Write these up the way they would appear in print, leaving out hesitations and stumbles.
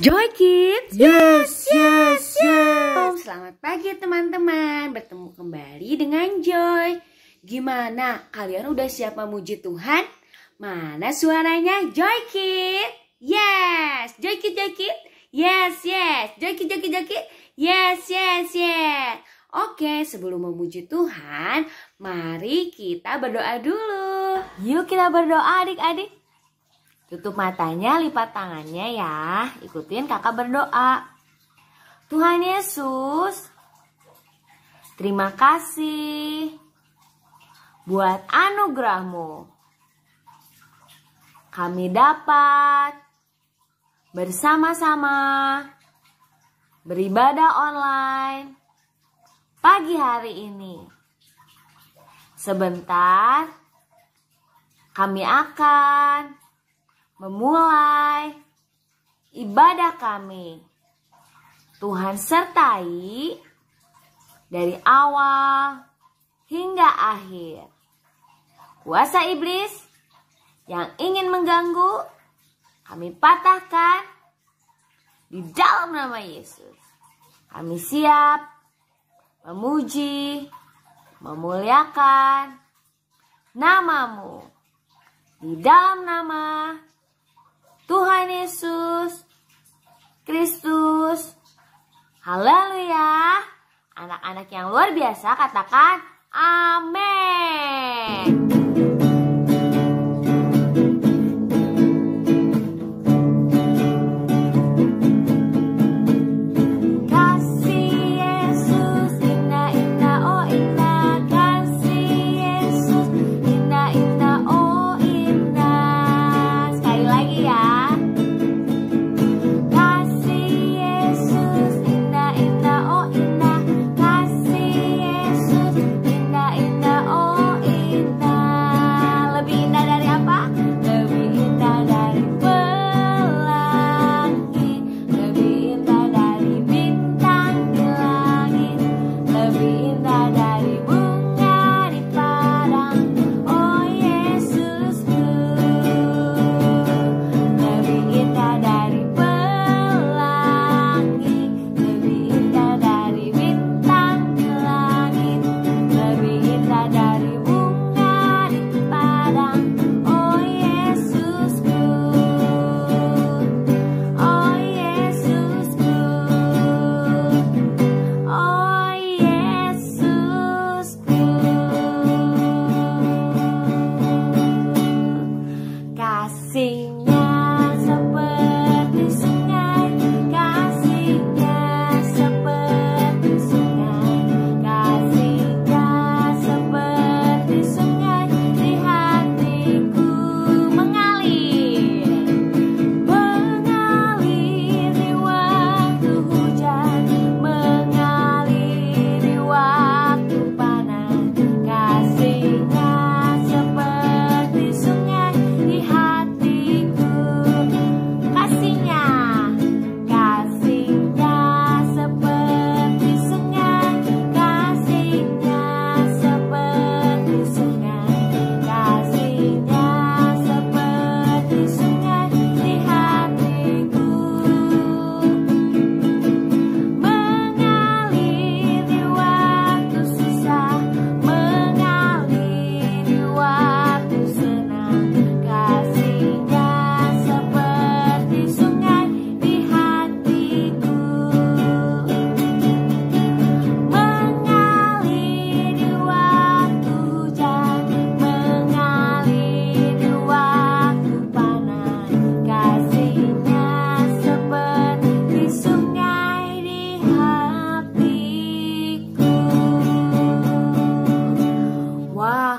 Joy Kids. Yes. Selamat pagi teman-teman. Bertemu kembali dengan Joy. Gimana? Kalian udah siap memuji Tuhan? Mana suaranya Joy Kids? Yes. Joy Kids. Yes. Joy Kids. Yes. Oke, sebelum memuji Tuhan, mari kita berdoa dulu. Yuk kita berdoa adik-adik. Tutup matanya, lipat tangannya ya. Ikutin kakak berdoa. Tuhan Yesus, terima kasih buat anugerah-Mu. Kami dapat bersama-sama beribadah online pagi hari ini. Sebentar, kami akan memulai ibadah kami. Tuhan sertai dari awal hingga akhir. Kuasa iblis yang ingin mengganggu, kami patahkan di dalam nama Yesus. Kami siap memuji, memuliakan nama-Mu. Di dalam nama Tuhan Yesus Kristus. Haleluya. Anak-anak yang luar biasa katakan amin.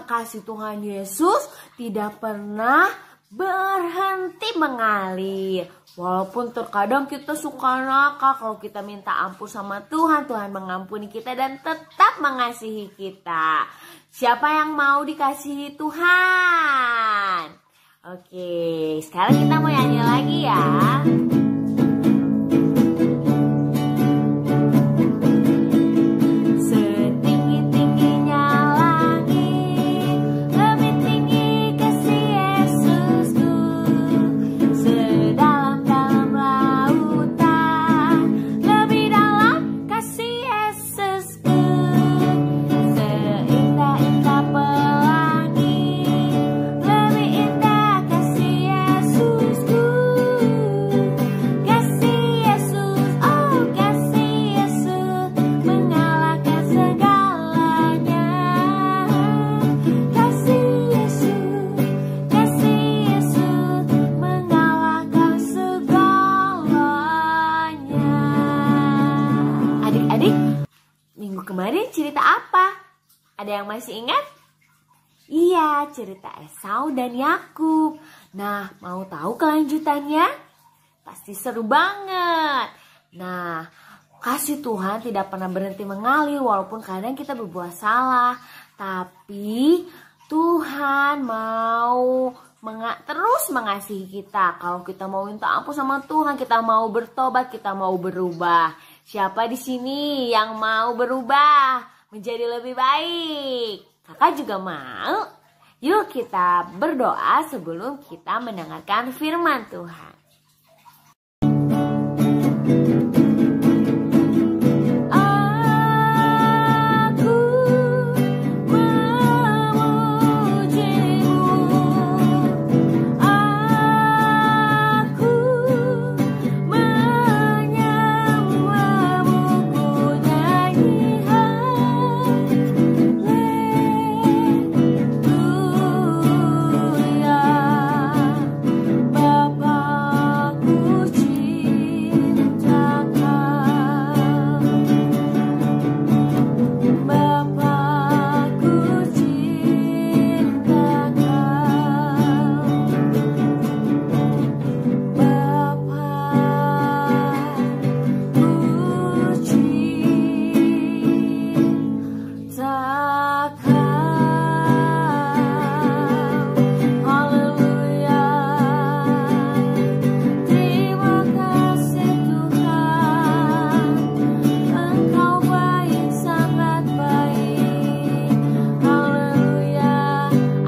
Kasih Tuhan Yesus tidak pernah berhenti mengalir. Walaupun terkadang kita suka nakal, kalau kita minta ampun sama Tuhan, Tuhan mengampuni kita dan tetap mengasihi kita. Siapa yang mau dikasihi Tuhan? Oke, sekarang kita mau nyanyi lagi ya. Sedalam-dalam lautan cerita apa? Ada yang masih ingat? Iya, cerita Esau dan Yakub. Nah, mau tahu kelanjutannya? Pasti seru banget. Nah, kasih Tuhan tidak pernah berhenti mengalir walaupun kadang kita berbuat salah. Tapi Tuhan mau terus mengasihi kita. Kalau kita mau minta ampun sama Tuhan, kita mau bertobat, kita mau berubah. Siapa di sini yang mau berubah menjadi lebih baik? Kakak juga mau. Yuk kita berdoa sebelum kita mendengarkan firman Tuhan.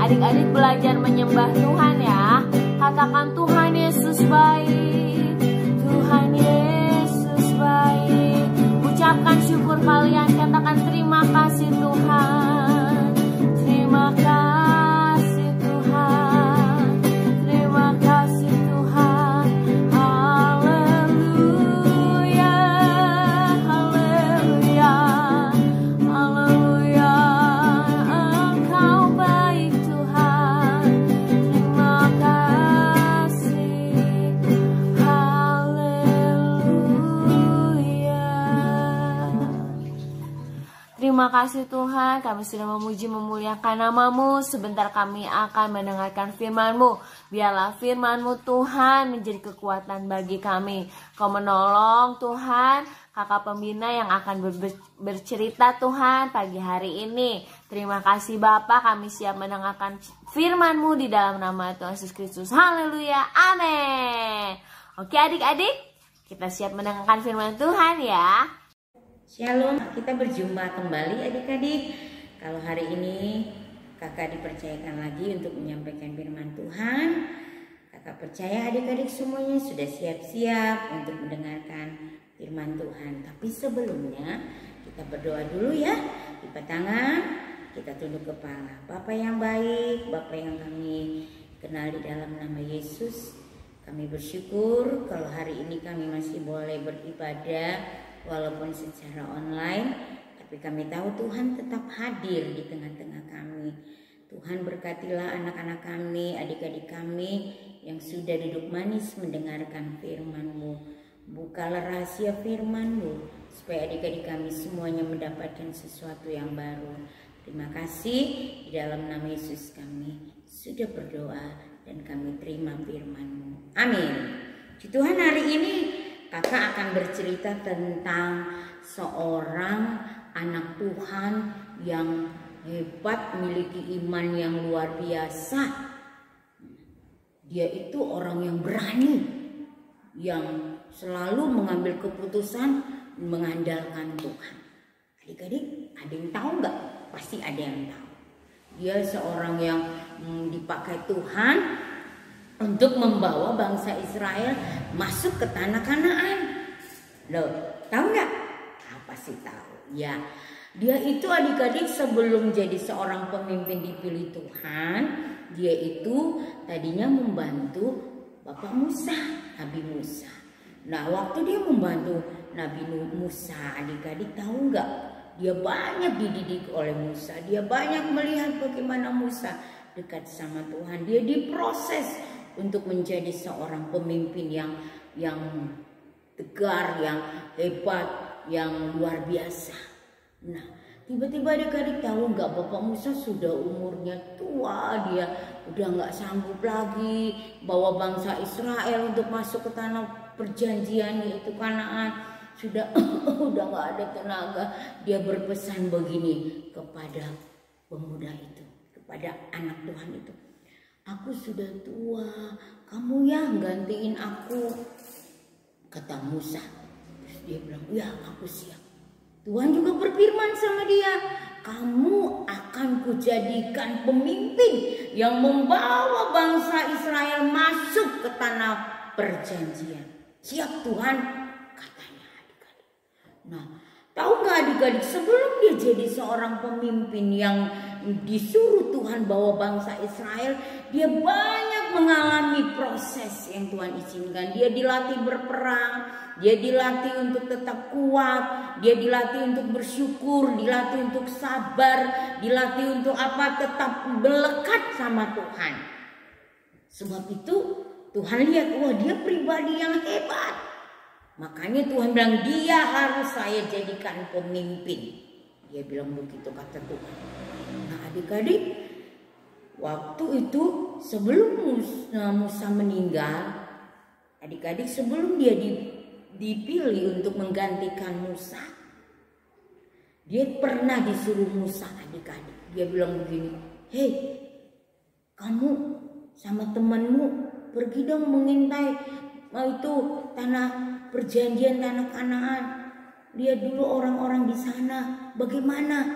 Adik-adik belajar menyembah Tuhan ya. Katakan Tuhan Yesus baik. Tuhan Yesus baik. Ucapkan syukur kalian. Katakan terima kasih Tuhan. Terima kasih Tuhan. Terima kasih Tuhan. Haleluya. Haleluya. Haleluya. Engkau baik Tuhan. Terima kasih. Haleluya. Terima kasih Tuhan, kami sudah memuji memuliakan nama-Mu. Sebentar kami akan mendengarkan firman-Mu. Biarlah firman-Mu Tuhan menjadi kekuatan bagi kami. Kau menolong Tuhan, kakak pembina yang akan bercerita Tuhan pagi hari ini. Terima kasih Bapa, kami siap mendengarkan firman-Mu di dalam nama Tuhan Yesus Kristus. Haleluya, amin. Oke adik-adik, kita siap mendengarkan firman Tuhan ya. Shalom, kita berjumpa kembali adik-adik. Kalau hari ini kakak dipercayakan lagi untuk menyampaikan firman Tuhan. Kakak percaya adik-adik semuanya sudah siap-siap untuk mendengarkan firman Tuhan. Tapi sebelumnya kita berdoa dulu ya. Lipat tangan, kita tunduk kepala. Bapa yang baik, Bapa yang kami kenal di dalam nama Yesus, kami bersyukur kalau hari ini kami masih boleh beribadah walaupun secara online, tapi kami tahu Tuhan tetap hadir di tengah-tengah kami. Tuhan berkatilah anak-anak kami, adik-adik kami yang sudah duduk manis mendengarkan firman-Mu. Bukalah rahasia firman-Mu supaya adik-adik kami semuanya mendapatkan sesuatu yang baru. Terima kasih, di dalam nama Yesus kami sudah berdoa dan kami terima firman-Mu. Amin. Di Tuhan hari ini kakak akan bercerita tentang seorang anak Tuhan yang hebat, memiliki iman yang luar biasa. Dia itu orang yang berani, yang selalu mengambil keputusan mengandalkan Tuhan. Adik-adik, ada yang tahu nggak? Pasti ada yang tahu. Dia seorang yang dipakai Tuhan untuk membawa bangsa Israel masuk ke tanah Kanaan. Loh, tahu nggak? Apa sih tahu? Ya, dia itu adik-adik sebelum jadi seorang pemimpin dipilih Tuhan, dia itu tadinya membantu Bapak Musa, Nabi Musa. Nah, waktu dia membantu Nabi Musa, adik-adik tahu nggak? Dia banyak dididik oleh Musa. Dia banyak melihat bagaimana Musa dekat sama Tuhan. Dia diproses untuk menjadi seorang pemimpin yang tegar, yang hebat, yang luar biasa. Nah, tiba-tiba adik-adik tahu nggak, Bapak Musa sudah umurnya tua, dia udah nggak sanggup lagi bawa bangsa Israel untuk masuk ke tanah perjanjian yaitu Kanaan. Sudah udah nggak ada tenaga. Dia berpesan begini kepada pemuda itu, kepada anak Tuhan itu, aku sudah tua, kamu ya gantiin aku, kata Musa. Terus dia bilang, ya aku siap. Tuhan juga berfirman sama dia, kamu akan kujadikan pemimpin yang membawa bangsa Israel masuk ke tanah perjanjian. Siap Tuhan, katanya adik-adik. Nah, tahu nggak adik-adik, sebelum dia jadi seorang pemimpin yang disuruh Tuhan bawa bangsa Israel, dia banyak mengalami proses yang Tuhan izinkan. Dia dilatih berperang, dia dilatih untuk tetap kuat, dia dilatih untuk bersyukur, dilatih untuk sabar, dilatih untuk apa? Tetap melekat sama Tuhan. Sebab itu Tuhan lihat, wah dia pribadi yang hebat. Makanya Tuhan bilang, dia harus saya jadikan pemimpin. Dia bilang begitu, kata Tuhan. Nah adik-adik, waktu itu sebelum Musa meninggal, adik-adik, sebelum dia dipilih untuk menggantikan Musa, dia pernah disuruh Musa, adik-adik. Dia bilang begini, hei kamu sama temanmu pergi dong mengintai itu tanah perjanjian, tanah Kanaan. Lihat dulu orang-orang di sana bagaimana.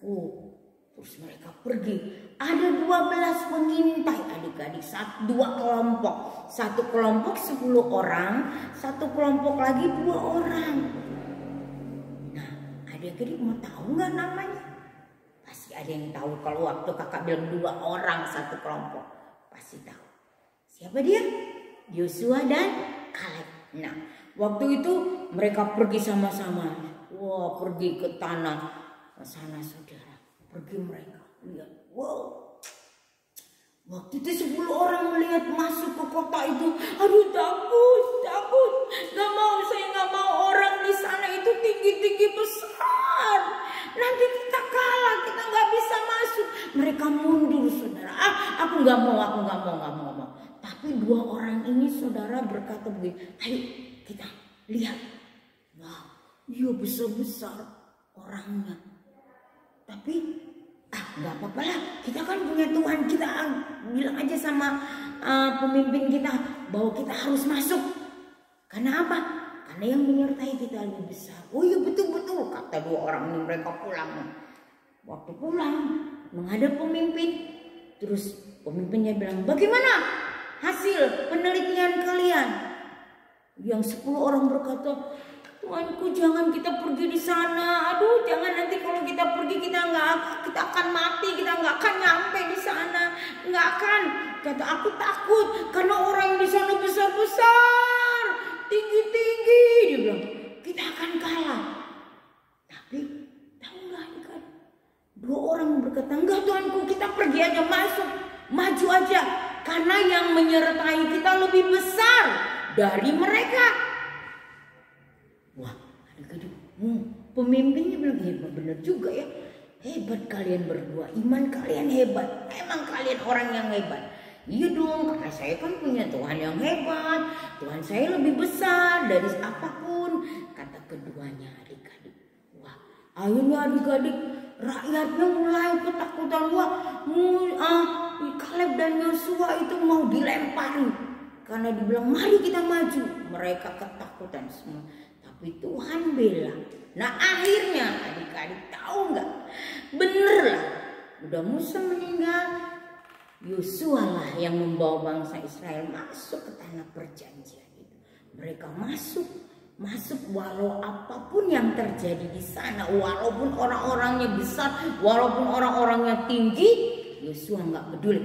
Oh, terus mereka pergi. Ada 12 pengintai adik-adik, dua kelompok. Satu kelompok 10 orang, satu kelompok lagi 2 orang. Nah, adik-adik mau tahu nggak namanya? Pasti ada yang tahu. Kalau waktu kakak bilang 2 orang satu kelompok, pasti tahu. Siapa dia? Yosua dan Kaleb. Nah, waktu itu mereka pergi sama-sama. Wah, pergi ke tanah sana saudara. Pergi mereka. Lihat. Wow. Waktu itu 10 orang melihat masuk ke kota itu. Aduh, takut. Gak mau, saya gak mau. Orang di sana itu tinggi-tinggi besar. Nanti kita kalah, kita gak bisa masuk. Mereka mundur saudara. Aku gak mau. Tapi 2 orang ini saudara berkata begini, ayo kita lihat. Wow, iya besar-besar orangnya. Tapi nggak apa-apa lah, kita kan punya Tuhan. Kita bilang aja sama pemimpin kita bahwa kita harus masuk. Karena apa? Karena yang menyertai kita lebih besar. Oh iya betul-betul, kata 2 orang ini. Mereka pulang. Waktu pulang menghadap pemimpin, terus pemimpinnya bilang, bagaimana hasil penelitian kalian? Yang 10 orang berkata, Tuanku jangan kita pergi di sana. Aduh, jangan, nanti kalau kita pergi kita akan mati, kita nggak akan nyampe di sana, nggak akan. Kata aku takut karena orang yang di sana besar-besar, tinggi-tinggi. Dia bilang kita akan kalah. Tapi tahu nggak kan? 2 orang berkata, enggak Tuanku, kita pergi aja, masuk, maju aja. Karena yang menyertai kita lebih besar dari mereka. Wah, adik-adik, pemimpinnya bilang, hebat, benar juga ya. Hebat kalian berdua, iman kalian hebat. Emang kalian orang yang hebat. Iya dong, karena saya kan punya Tuhan yang hebat. Tuhan saya lebih besar dari apapun, kata keduanya adik-adik. Wah, akhirnya adik-adik, rakyatnya mulai ketakutan. Wah, Kaleb dan Yosua itu mau dilempari karena dibilang mari kita maju. Mereka ketakutan semua, tapi Tuhan bela. Nah akhirnya adik-adik tahu nggak, bener lah, udah Musa meninggal, Yosua lah yang membawa bangsa Israel masuk ke tanah perjanjian itu. Mereka masuk walau apapun yang terjadi di sana, walaupun orang-orangnya besar, walaupun orang-orangnya tinggi, Yosua nggak peduli,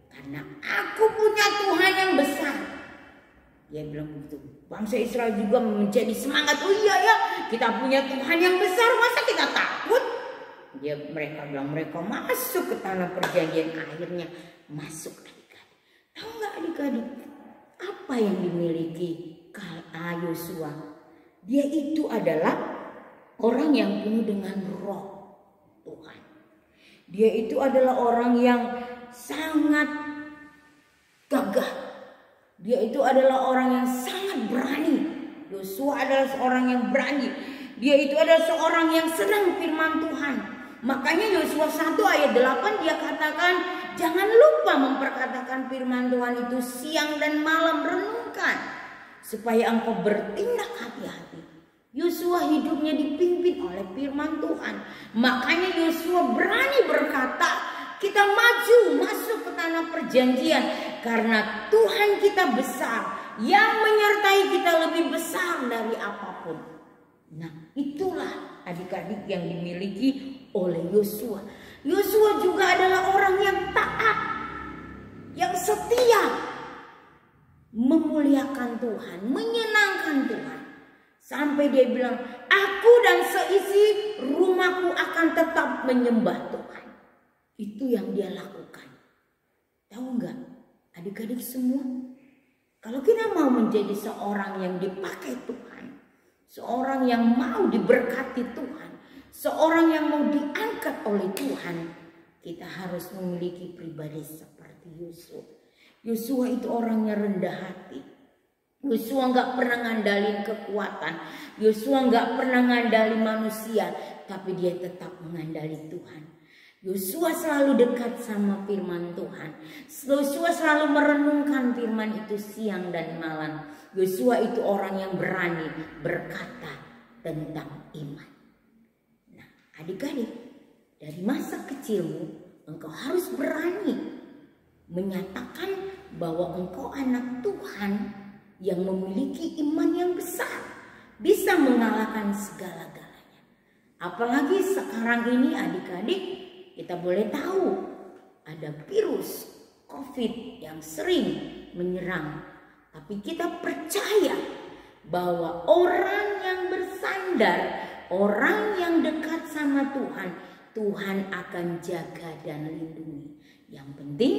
karena aku punya Tuhan yang besar. Dia bilang begitu. Bangsa Israel juga menjadi semangat. Oh iya ya, kita punya Tuhan yang besar, masa kita takut? Mereka bilang mereka masuk ke tanah perjanjian. Akhirnya masuk adik-adik. Tahu nggak adik-adik apa yang dimiliki Yosua? Dia itu adalah orang yang penuh dengan roh Tuhan. Dia itu adalah orang yang sangat gagah. Dia itu adalah orang yang sangat berani. Yosua adalah seorang yang berani. Dia itu adalah seorang yang senang firman Tuhan. Makanya Yosua 1 ayat 8 dia katakan, jangan lupa memperkatakan firman Tuhan itu siang dan malam, renungkan supaya engkau bertindak hati-hati. Yosua hidupnya dipimpin oleh firman Tuhan. Makanya Yosua berani berkata, kita maju masuk ke tanah perjanjian karena Tuhan kita besar, yang menyertai kita lebih besar dari apapun. Nah, itulah adik-adik yang dimiliki oleh Yosua. Yosua juga adalah orang yang taat, yang setia, memuliakan Tuhan, menyenangkan Tuhan. Sampai dia bilang, aku dan seisi rumahku akan tetap menyembah Tuhan. Itu yang dia lakukan. Tahu nggak adik-adik semua? Kalau kita mau menjadi seorang yang dipakai Tuhan, seorang yang mau diberkati Tuhan, seorang yang mau diangkat oleh Tuhan, kita harus memiliki pribadi seperti Yosua. Yosua itu orangnya rendah hati. Yosua nggak pernah ngandalin kekuatan. Yosua nggak pernah ngandalin manusia, tapi dia tetap mengandalkan Tuhan. Yosua selalu dekat sama firman Tuhan. Yosua selalu merenungkan firman itu siang dan malam. Yosua itu orang yang berani berkata tentang iman. Nah, adik-adik, dari masa kecilmu engkau harus berani menyatakan bahwa engkau anak Tuhan yang memiliki iman yang besar, bisa mengalahkan segala-galanya. Apalagi sekarang ini adik-adik, kita boleh tahu ada virus COVID yang sering menyerang. Tapi kita percaya bahwa orang yang bersandar, orang yang dekat sama Tuhan, Tuhan akan jaga dan lindungi. Yang penting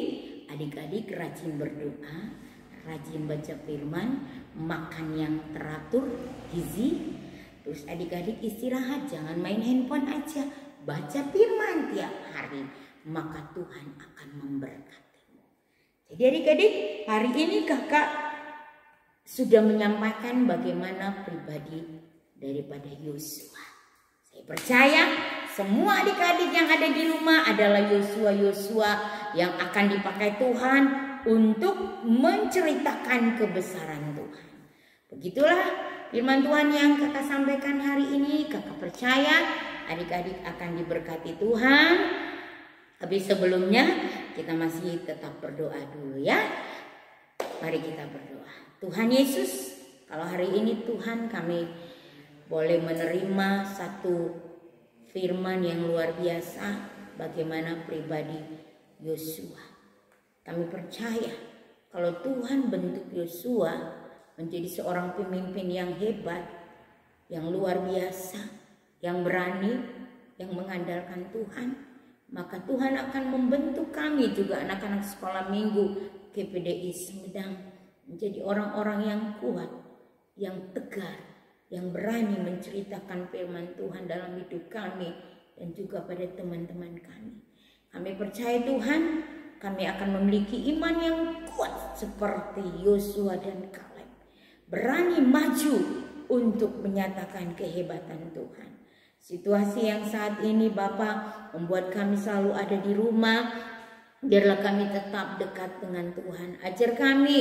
adik-adik rajin berdoa, rajin baca firman, makan yang teratur, gizi. Terus adik-adik istirahat, jangan main handphone aja. Baca firman tiap hari, maka Tuhan akan memberkatimu. Jadi adik-adik, hari ini kakak sudah menyampaikan bagaimana pribadi daripada Yosua. Saya percaya semua adik-adik yang ada di rumah adalah Yosua-Yosua yang akan dipakai Tuhan untuk menceritakan kebesaran Tuhan. Begitulah firman Tuhan yang kakak sampaikan hari ini. Kakak percaya adik-adik akan diberkati Tuhan. Tapi sebelumnya kita masih tetap berdoa dulu ya. Mari kita berdoa. Tuhan Yesus, kalau hari ini Tuhan kami boleh menerima satu firman yang luar biasa bagaimana pribadi Yosua. Kami percaya kalau Tuhan bentuk Yosua menjadi seorang pemimpin yang hebat, yang luar biasa, yang berani, yang mengandalkan Tuhan, maka Tuhan akan membentuk kami juga anak-anak sekolah minggu GPDI Sumedang menjadi orang-orang yang kuat, yang tegar, yang berani menceritakan firman Tuhan dalam hidup kami dan juga pada teman-teman kami. Kami percaya Tuhan, kami akan memiliki iman yang kuat seperti Yosua dan Kaleb. Berani maju untuk menyatakan kehebatan Tuhan. Situasi yang saat ini Bapak membuat kami selalu ada di rumah. Biarlah kami tetap dekat dengan Tuhan. Ajar kami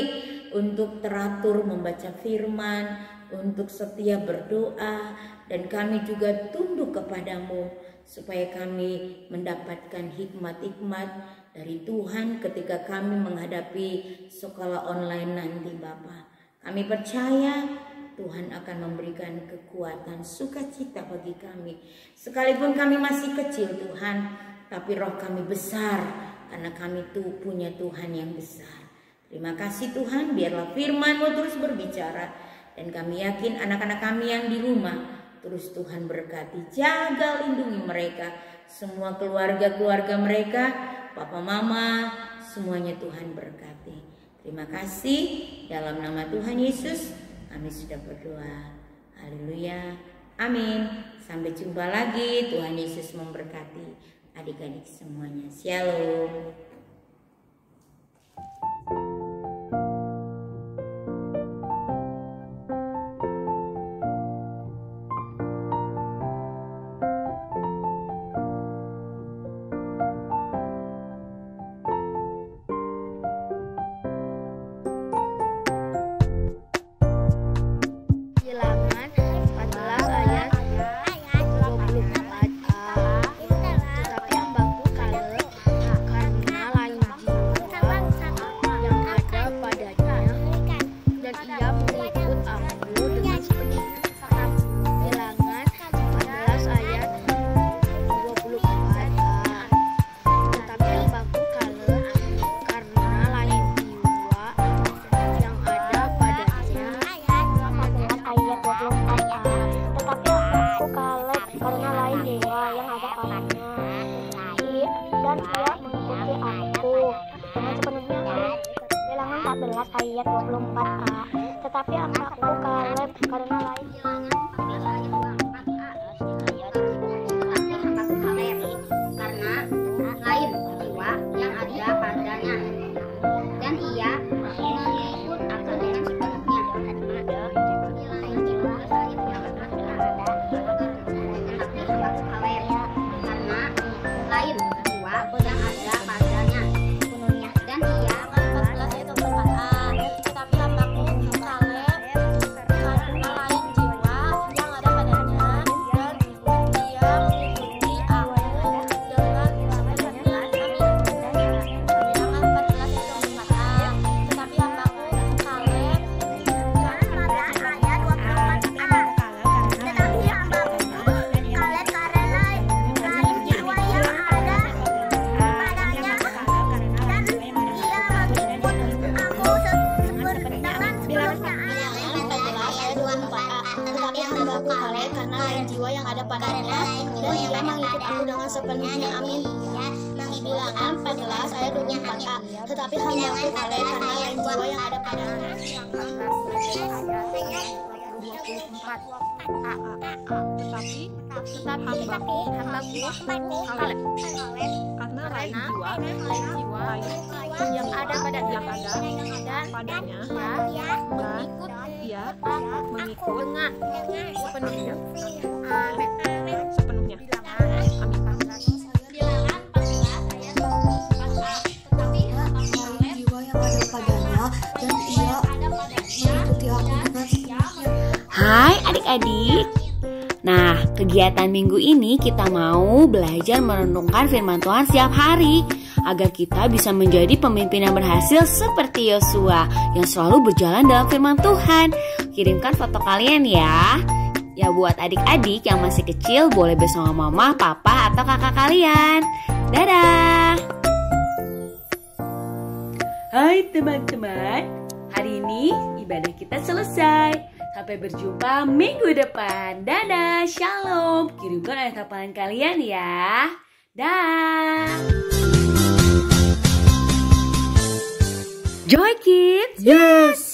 untuk teratur membaca firman, untuk setia berdoa, dan kami juga tunduk kepadamu supaya kami mendapatkan hikmat-hikmat dari Tuhan ketika kami menghadapi sekolah online nanti Bapa. Kami percaya Tuhan akan memberikan kekuatan, sukacita bagi kami. Sekalipun kami masih kecil Tuhan, tapi roh kami besar karena kami tuh punya Tuhan yang besar. Terima kasih Tuhan, biarlah firman-Mu terus berbicara. Dan kami yakin anak-anak kami yang di rumah terus Tuhan berkati, jaga lindungi mereka, semua keluarga-keluarga mereka, papa mama, semuanya Tuhan berkati. Terima kasih, dalam nama Tuhan Yesus kami sudah berdoa. Haleluya, amin. Sampai jumpa lagi. Tuhan Yesus memberkati adik-adik semuanya. Shalom. Ayat 24a. Tetapi anakku Kaleb karena lain jiwa yang ada padanya, dan ia mengikut aku dengan sepenuhnya. Karena lain jiwa yang ada padanya, dan ia karena lain jiwa yang ada padanya, dan ia mengikut aku dengan sepenuhnya. Amin. Bilangan 14 ayat 24a. Tetapi hambaku Kaleb karena lain jiwa yang ada padanya. Tetapi hambaku Kaleb karena lain jiwa yang ada padanya, dan ia mengikut dengan sepenuhnya. Sepenuhnya. Hai adik-adik. Nah, kegiatan minggu ini kita mau belajar merenungkan firman Tuhan setiap hari agar kita bisa menjadi pemimpin yang berhasil seperti Yosua yang selalu berjalan dalam firman Tuhan. Kirimkan foto kalian ya. Ya buat adik-adik yang masih kecil boleh bersama mama, papa, atau kakak kalian. Dadah. Hai teman-teman, hari ini ibadah kita selesai. Sampai berjumpa minggu depan. Dadah, shalom. Kirimkan ayat hafalan kalian ya. Dah. Joy Kids. Yes.